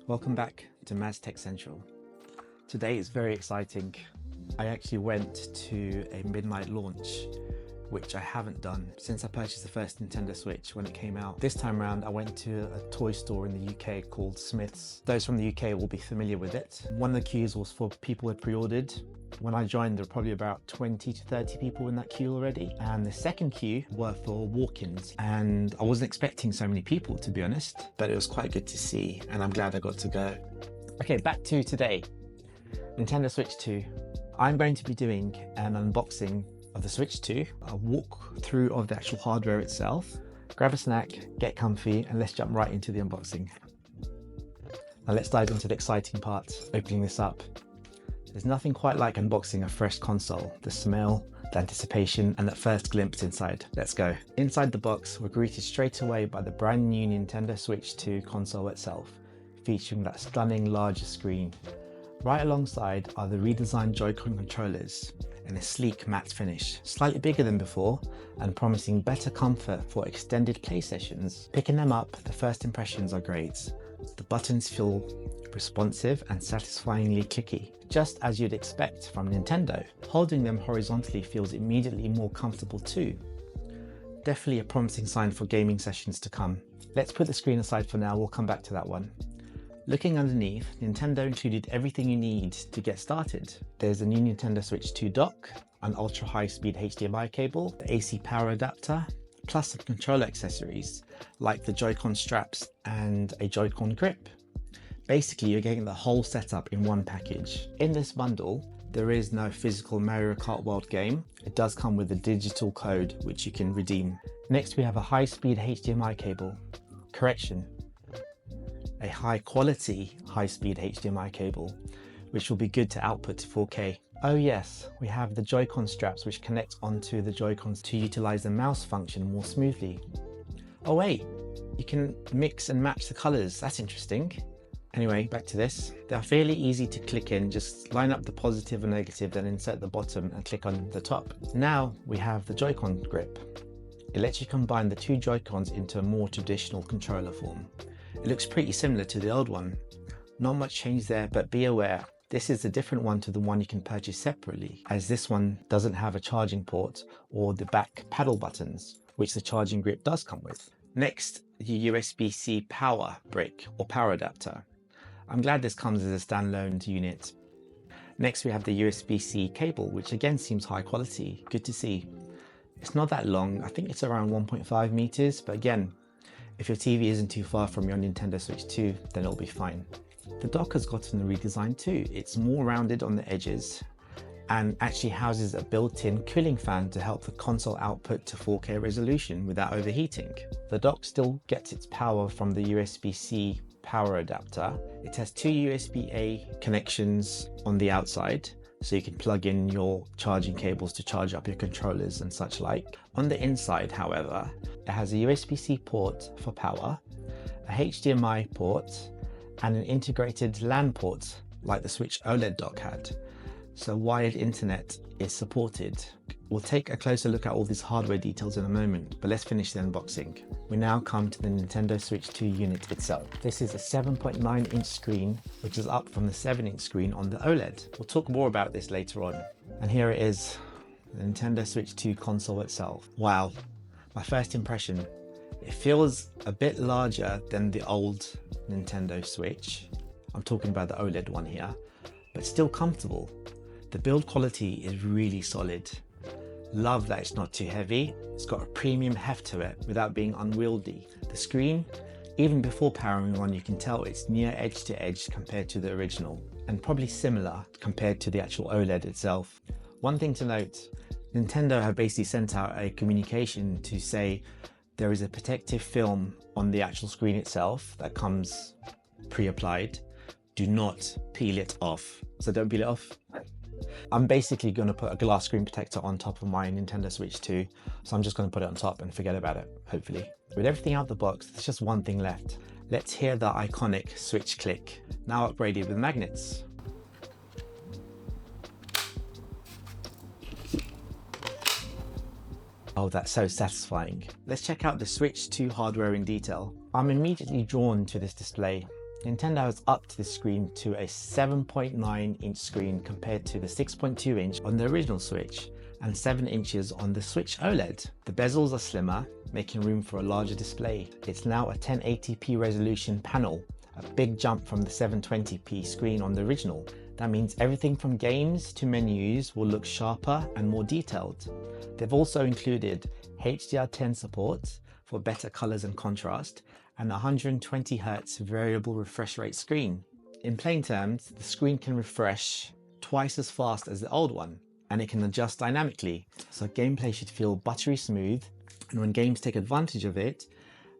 Welcome back to MazTechCentral. Today is very exciting. I actually went to a midnight launch, which I haven't done since I purchased the first Nintendo Switch when it came out. This time around, I went to a toy store in the UK called Smith's. Those from the UK will be familiar with it. One of the queues was for people who had pre-ordered. When I joined, there were probably about 20 to 30 people in that queue already. And the second queue were for walk-ins. And I wasn't expecting so many people, to be honest, but it was quite good to see, and I'm glad I got to go. Okay, back to today. Nintendo Switch 2. I'm going to be doing an unboxing of the Switch 2, a walkthrough of the actual hardware itself. Grab a snack, get comfy, and let's jump right into the unboxing. Now let's dive into the exciting part, opening this up. There's nothing quite like unboxing a fresh console. The smell, the anticipation, and that first glimpse inside. Let's go. Inside the box, we're greeted straight away by the brand new Nintendo Switch 2 console itself, featuring that stunning larger screen. Right alongside are the redesigned Joy-Con controllers in a sleek matte finish, slightly bigger than before and promising better comfort for extended play sessions. Picking them up, the first impressions are great. The buttons feel responsive and satisfyingly clicky, just as you'd expect from Nintendo. Holding them horizontally feels immediately more comfortable too. Definitely a promising sign for gaming sessions to come. Let's put the screen aside for now, we'll come back to that one. Looking underneath, Nintendo included everything you need to get started. There's a new Nintendo Switch 2 dock, an ultra high-speed HDMI cable, the AC power adapter, plus some controller accessories like the Joy-Con straps and a Joy-Con grip. Basically, you're getting the whole setup in one package. In this bundle, there is no physical Mario Kart World game. It does come with a digital code which you can redeem. Next, we have a high-speed HDMI cable. Correction, a high-quality high-speed HDMI cable, which will be good to output to 4K. Oh yes, we have the Joy-Con straps which connect onto the Joy-Cons to utilize the mouse function more smoothly. Oh wait, you can mix and match the colors, that's interesting. Anyway, back to this. They're fairly easy to click in, just line up the positive and negative, then insert the bottom and click on the top. Now we have the Joy-Con grip. It lets you combine the two Joy-Cons into a more traditional controller form. It looks pretty similar to the old one. Not much change there, but be aware, this is a different one to the one you can purchase separately, as this one doesn't have a charging port or the back paddle buttons, which the charging grip does come with. Next, the USB-C power brick or power adapter. I'm glad this comes as a standalone unit. Next, we have the USB-C cable, which again seems high quality. Good to see. It's not that long. I think it's around 1.5 meters, but again, if your TV isn't too far from your Nintendo Switch 2, then it'll be fine. The dock has gotten a redesign too. It's more rounded on the edges and actually houses a built-in cooling fan to help the console output to 4K resolution without overheating. The dock still gets its power from the USB-C power adapter. It has two USB-A connections on the outside, so you can plug in your charging cables to charge up your controllers and such like. On the inside, however, it has a USB-C port for power, a HDMI port, and an integrated LAN port like the Switch OLED dock had. So wired internet is supported. We'll take a closer look at all these hardware details in a moment, but let's finish the unboxing. We now come to the Nintendo Switch 2 unit itself. This is a 7.9-inch screen, which is up from the 7-inch screen on the OLED. We'll talk more about this later on. And here it is, the Nintendo Switch 2 console itself. Wow, my first impression. It feels a bit larger than the old Nintendo Switch. I'm talking about the OLED one here, but still comfortable. The build quality is really solid. Love that it's not too heavy. It's got a premium heft to it without being unwieldy. The screen, even before powering on, you can tell it's near edge to edge compared to the original, and probably similar compared to the actual OLED itself. One thing to note, Nintendo have basically sent out a communication to say there is a protective film on the actual screen itself that comes pre-applied. Do not peel it off. So don't peel it off. I'm basically going to put a glass screen protector on top of my Nintendo Switch 2, so I'm just going to put it on top and forget about it, hopefully. With everything out of the box, there's just one thing left. Let's hear the iconic switch click, now upgraded with magnets. Oh, that's so satisfying. Let's check out the Switch 2 hardware in detail. I'm immediately drawn to this display. Nintendo has upped this screen to a 7.9-inch screen compared to the 6.2-inch on the original Switch and 7 inches on the Switch OLED. The bezels are slimmer, making room for a larger display. It's now a 1080p resolution panel, a big jump from the 720p screen on the original. That means everything from games to menus will look sharper and more detailed. They've also included HDR10 support for better colors and contrast, and 120Hz variable refresh rate screen. In plain terms, the screen can refresh twice as fast as the old one, and it can adjust dynamically, so gameplay should feel buttery smooth, and when games take advantage of it,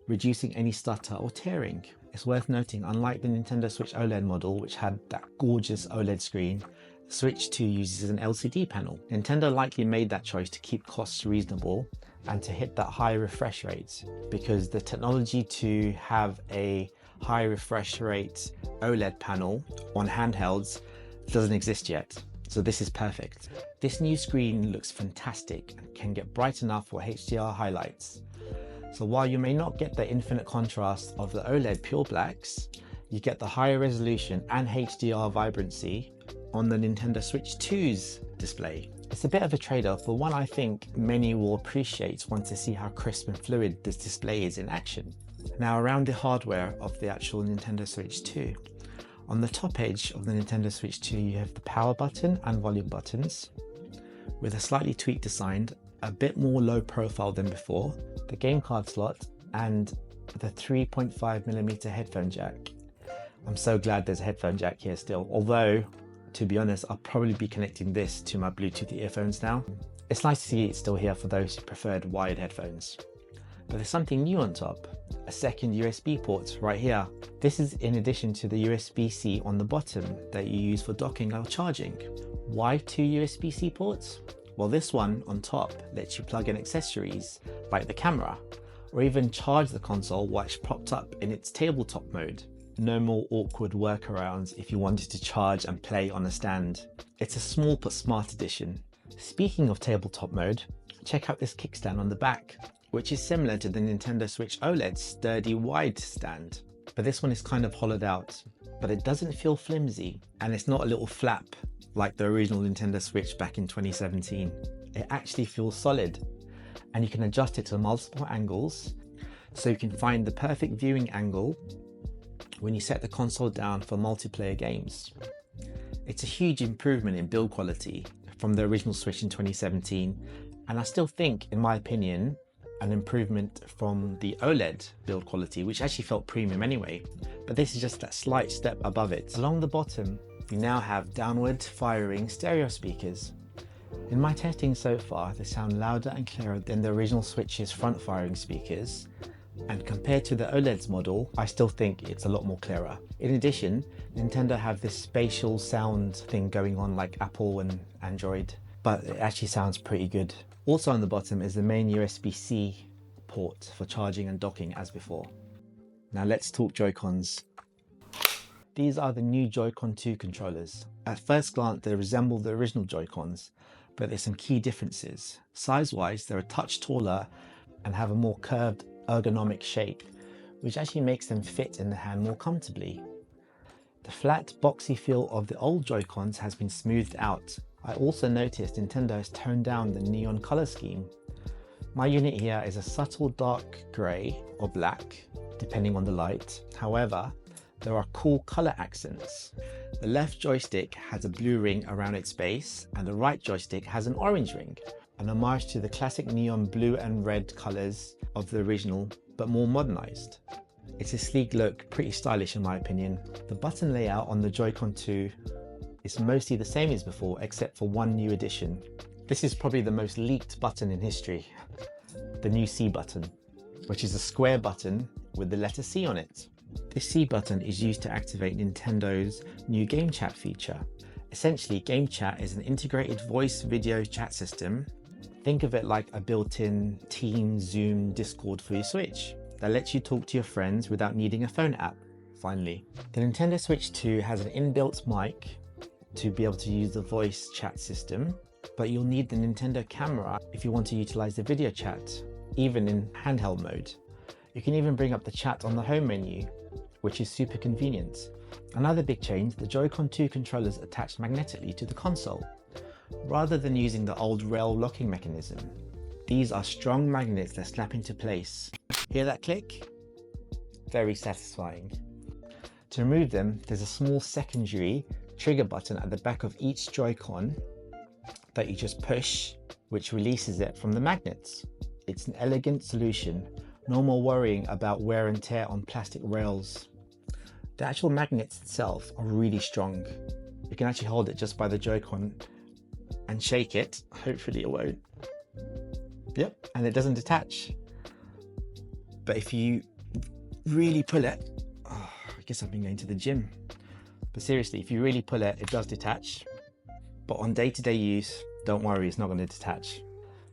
reducing any stutter or tearing. It's worth noting, unlike the Nintendo Switch OLED model, which had that gorgeous OLED screen, the Switch 2 uses an LCD panel. Nintendo likely made that choice to keep costs reasonable and to hit that high refresh rate, because the technology to have a high refresh rate OLED panel on handhelds doesn't exist yet. So this is perfect. This new screen looks fantastic and can get bright enough for HDR highlights. So while you may not get the infinite contrast of the OLED pure blacks, you get the higher resolution and HDR vibrancy on the Nintendo Switch 2's display. It's a bit of a trade-off, but one I think many will appreciate once they see how crisp and fluid this display is in action. Now around the hardware of the actual Nintendo Switch 2. On the top edge of the Nintendo Switch 2 you have the power button and volume buttons with a slightly tweaked design, a bit more low profile than before, the game card slot and the 3.5mm headphone jack. I'm so glad there's a headphone jack here still, although to be honest I'll probably be connecting this to my Bluetooth earphones now. It's nice to see it's still here for those who preferred wired headphones. But there's something new on top, a second USB port right here. This is in addition to the USB-C on the bottom that you use for docking or charging. Why 2 USB-C ports? Well, this one on top lets you plug in accessories like the camera, or even charge the console while it's propped up in its tabletop mode. No more awkward workarounds if you wanted to charge and play on a stand. It's a small but smart addition. Speaking of tabletop mode, check out this kickstand on the back, which is similar to the Nintendo Switch OLED's sturdy wide stand. But this one is kind of hollowed out, but it doesn't feel flimsy, and it's not a little flap like the original Nintendo Switch back in 2017. It actually feels solid, and you can adjust it to multiple angles, so you can find the perfect viewing angle when you set the console down for multiplayer games. It's a huge improvement in build quality from the original Switch in 2017, and I still think, in my opinion, an improvement from the OLED build quality, which actually felt premium anyway, but this is just that slight step above it. Along the bottom, you now have downward firing stereo speakers. In my testing so far, they sound louder and clearer than the original Switch's front firing speakers, and compared to the OLED's model, I still think it's a lot more clearer. In addition, Nintendo have this spatial sound thing going on like Apple and Android, but it actually sounds pretty good. Also on the bottom is the main USB-C port for charging and docking as before. Now let's talk Joy-Cons. These are the new Joy-Con 2 controllers. At first glance they resemble the original Joy-Cons, but there's some key differences. Size-wise, they're a touch taller and have a more curved ergonomic shape, which actually makes them fit in the hand more comfortably. The flat, boxy feel of the old Joy-Cons has been smoothed out. I also noticed Nintendo has toned down the neon color scheme. My unit here is a subtle dark grey or black, depending on the light. However, there are cool color accents. The left joystick has a blue ring around its base, and the right joystick has an orange ring, an homage to the classic neon blue and red colors of the original, but more modernized. It's a sleek look, pretty stylish in my opinion. The button layout on the Joy-Con 2 is mostly the same as before, except for one new addition. This is probably the most leaked button in history, the new C button, which is a square button with the letter C on it. This C button is used to activate Nintendo's new game chat feature. Essentially, game chat is an integrated voice video chat system. Think of it like a built-in Teams, Zoom, Discord for your Switch that lets you talk to your friends without needing a phone app. Finally, the Nintendo Switch 2 has an inbuilt mic to be able to use the voice chat system, but you'll need the Nintendo camera if you want to utilize the video chat, even in handheld mode. You can even bring up the chat on the home menu which is super convenient. Another big change, the Joy-Con 2 controllers attach magnetically to the console, rather than using the old rail locking mechanism. These are strong magnets that snap into place. Hear that click? Very satisfying. To remove them, there's a small secondary trigger button at the back of each Joy-Con that you just push, which releases it from the magnets. It's an elegant solution, no more worrying about wear and tear on plastic rails. The actual magnets itself are really strong. You can actually hold it just by the Joy-Con and shake it. Hopefully it won't. Yep, and it doesn't detach. But if you really pull it, I guess I've been going to the gym. But seriously, if you really pull it, it does detach. But on day-to-day use, don't worry, it's not going to detach.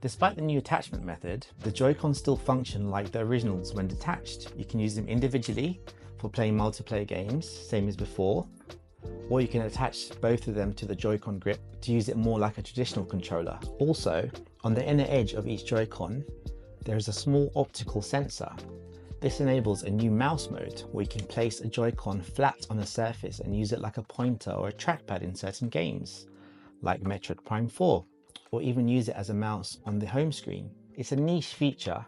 Despite the new attachment method, the Joy-Con still function like the originals when detached. You can use them individually for playing multiplayer games, same as before, or you can attach both of them to the Joy-Con grip to use it more like a traditional controller. Also, on the inner edge of each Joy-Con, there is a small optical sensor. This enables a new mouse mode where you can place a Joy-Con flat on a surface and use it like a pointer or a trackpad in certain games, like Metroid Prime 4, or even use it as a mouse on the home screen. It's a niche feature,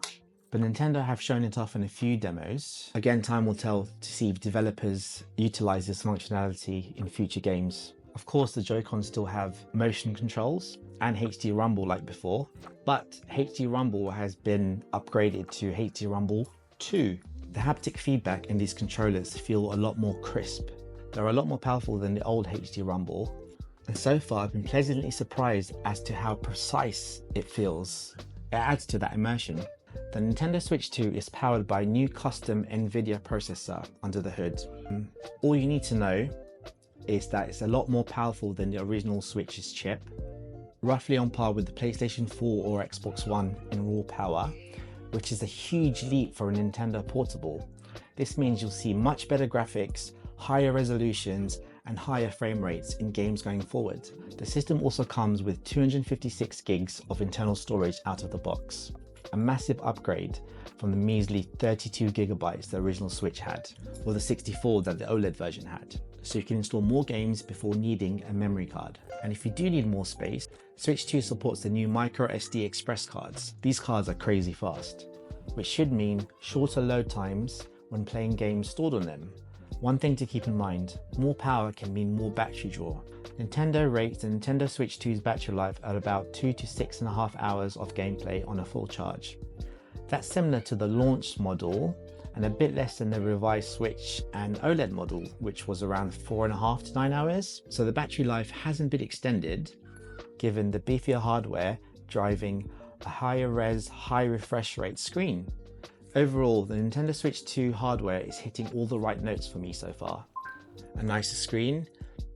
but Nintendo have shown it off in a few demos. Again, time will tell to see if developers utilize this functionality in future games. Of course, the Joy-Cons still have motion controls and HD Rumble like before, but HD Rumble has been upgraded to HD Rumble 2. The haptic feedback in these controllers feel a lot more crisp. They're a lot more powerful than the old HD Rumble, and so far I've been pleasantly surprised as to how precise it feels. It adds to that immersion. The Nintendo Switch 2 is powered by a new custom Nvidia processor under the hood. All you need to know is that it's a lot more powerful than the original Switch's chip, roughly on par with the PlayStation 4 or Xbox One in raw power, which is a huge leap for a Nintendo portable. This means you'll see much better graphics, higher resolutions, and higher frame rates in games going forward. The system also comes with 256 gigs of internal storage out of the box, a massive upgrade from the measly 32 gigabytes the original Switch had, or the 64 that the OLED version had. So you can install more games before needing a memory card. And if you do need more space, Switch 2 supports the new micro SD express cards. These cards are crazy fast, which should mean shorter load times when playing games stored on them. One thing to keep in mind, more power can mean more battery draw. Nintendo rates the Nintendo Switch 2's battery life at about 2 to 6.5 hours of gameplay on a full charge. That's similar to the launch model and a bit less than the revised Switch and OLED model, which was around 4.5 to 9 hours. So the battery life hasn't been extended, given the beefier hardware driving a higher res, high refresh rate screen. Overall, the Nintendo Switch 2 hardware is hitting all the right notes for me so far. A nicer screen,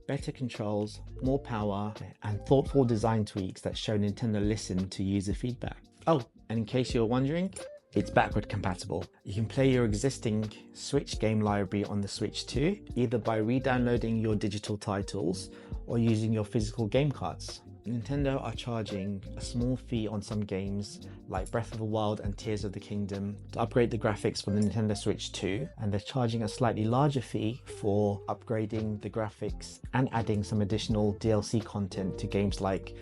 better controls, more power, and thoughtful design tweaks that show Nintendo listened to user feedback. Oh, and in case you're wondering, it's backward compatible. You can play your existing Switch game library on the Switch 2, either by re-downloading your digital titles or using your physical game cards. Nintendo are charging a small fee on some games like Breath of the Wild and Tears of the Kingdom to upgrade the graphics for the Nintendo Switch 2, and they're charging a slightly larger fee for upgrading the graphics and adding some additional DLC content to games like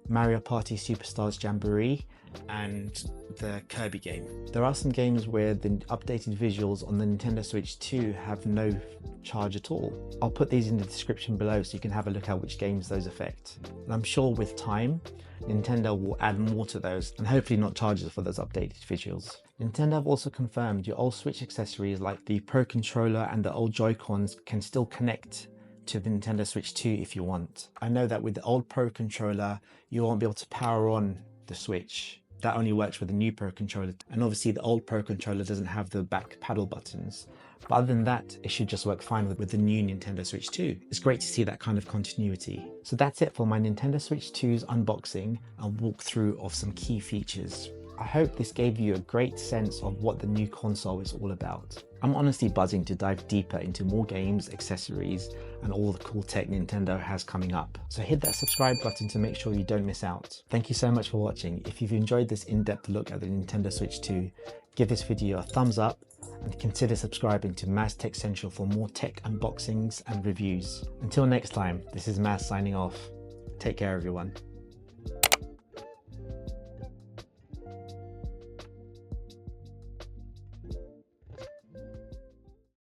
Mario Party Superstars Jamboree and the Kirby game. There are some games where the updated visuals on the Nintendo Switch 2 have no charge at all. I'll put these in the description below so you can have a look at which games those affect. And I'm sure with time, Nintendo will add more to those and hopefully not charge us for those updated visuals. Nintendo have also confirmed your old Switch accessories like the Pro Controller and the old Joy-Cons can still connect to the Nintendo Switch 2 if you want. I know that with the old Pro Controller, you won't be able to power on the Switch. That only works with the new Pro Controller. And obviously the old Pro Controller doesn't have the back paddle buttons. But other than that, it should just work fine with the new Nintendo Switch 2. It's great to see that kind of continuity. So that's it for my Nintendo Switch 2's unboxing and walkthrough of some key features. I hope this gave you a great sense of what the new console is all about. I'm honestly buzzing to dive deeper into more games, accessories, and all the cool tech Nintendo has coming up. So hit that subscribe button to make sure you don't miss out. Thank you so much for watching. If you've enjoyed this in-depth look at the Nintendo Switch 2, give this video a thumbs up and consider subscribing to MazTechCentral for more tech unboxings and reviews. Until next time, this is Maz signing off. Take care everyone.